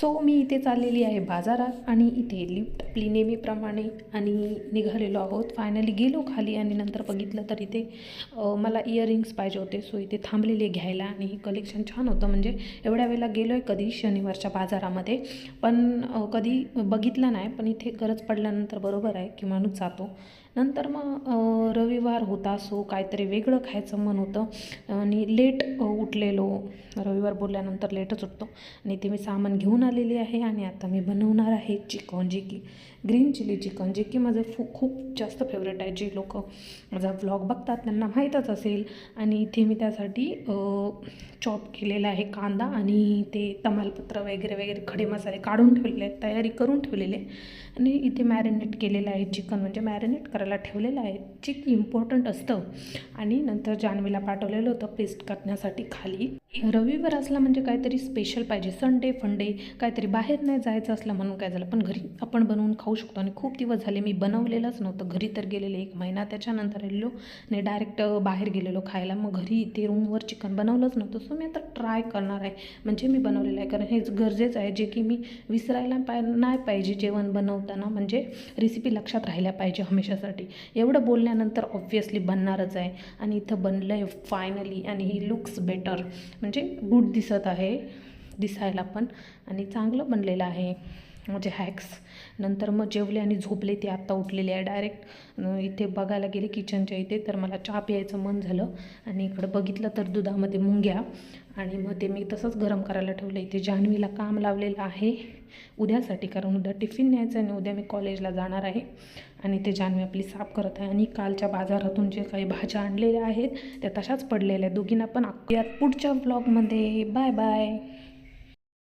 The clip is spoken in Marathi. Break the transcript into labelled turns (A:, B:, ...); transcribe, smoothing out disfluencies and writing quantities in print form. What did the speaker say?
A: सो मी इथे चाललेली आहे बाजारात आणि इथे लिफ्ट आपली नेहमीप्रमाणे आणि निघालेलो आहोत. फायनली गेलो खाली आणि नंतर बघितलं तर इथे मला इयरिंग्स पाहिजे होते. सो इथे थांबलेले घ्यायला आणि हे कलेक्शन छान होतं. म्हणजे एवढ्या वेळेला गेलो आहे कधी शनिवारच्या बाजारामध्ये, पण कधी बघितलं नाही. पण इथे गरज पडल्यानंतर बरोबर आहे की माणूस जातो. नंतर मग रविवार होता, सो काहीतरी वेगळं खायचं मन होतं आणि लेट उठलेलो. रविवार बोलल्यानंतर लेटच उठतो आणि ते मी सामान घेऊन आलेली आहे आणि आता मी बनवणार आहे चिकन, जे की ग्रीन चिली चिकन, जे की माझं खूप जास्त फेवरेट आहे. जे लोक माझा व्लॉग बघतात त्यांना माहीतच असेल. आणि इथे मी त्यासाठी चॉप केलेला आहे कांदा आणि ते तमालपत्र वगैरे वगैरे खडे मसाले काढून ठेवलेले आहेत, तयारी करून ठेवलेले आणि इथे मॅरिनेट केलेलं आहे चिकन. म्हणजे मॅरिनेट करायला ठेवलेलं आहे, जे की इम्पॉर्टंट असतं. आणि नंतर जान्हवीला पाठवलेलं होतं पेस्ट करण्यासाठी खाली. रविवार असला म्हणजे काहीतरी स्पेशल पाहिजे, संडे फंडे काहीतरी बाहेर नाही जायचं असलं म्हणून काय झालं, पण घरी आपण बनवून खाऊ शकतो. आणि खूप दिवस झाले मी बनवलेलंच नव्हतं. घरी तर गेलेले 1 महिना, त्याच्यानंतर आलेलो आणि डायरेक्ट बाहेर गेलेलो खायला. मग घरी इथे रूमवर चिकन बनवलंच नव्हतं. सो मी आता ट्राय करणार आहे, म्हणजे मी बनवलेलं आहे, कारण हे गरजेचं आहे, जे की मी विसरायला नाही पाहिजे जेवण बनवताना. म्हणजे रेसिपी लक्षात राहिल्या पाहिजे हमेशासाठी. एवढं बोलल्यानंतर ऑब्व्हियसली बनणारच आहे. आणि इथं बनलं आहे फायनली आणि ही लुक्स बेटर, म्हणजे गुड दिसत आहे दिसायला पण आणि चांगलं बनलेलं आहे. म्हणजे हॅक्स. नंतर मग जेवले आणि झोपले. ते आत्ता उठलेले आहे. डायरेक्ट इथे बघायला गेले किचनच्या इथे तर मला चहा प्यायचं मन झालं आणि इकडं बघितलं तर दुधामध्ये मुंग्या, आणि मग ते मी तसंच गरम करायला ठेवलं. इथे जान्हवीला काम लावलेलं आहे उद्यासाठी, कारण उद्या टिफिन न्यायचं आणि उद्या मी कॉलेजला जाणार आहे. आणि ते जान्हवी आपली साफ करत आहे. आणि कालच्या बाजारातून जे काही भाज्या आणलेल्या आहेत त्या तशाच पडलेल्या आहेत दोघींना पण. पुढच्या व्लॉगमध्ये बाय बाय.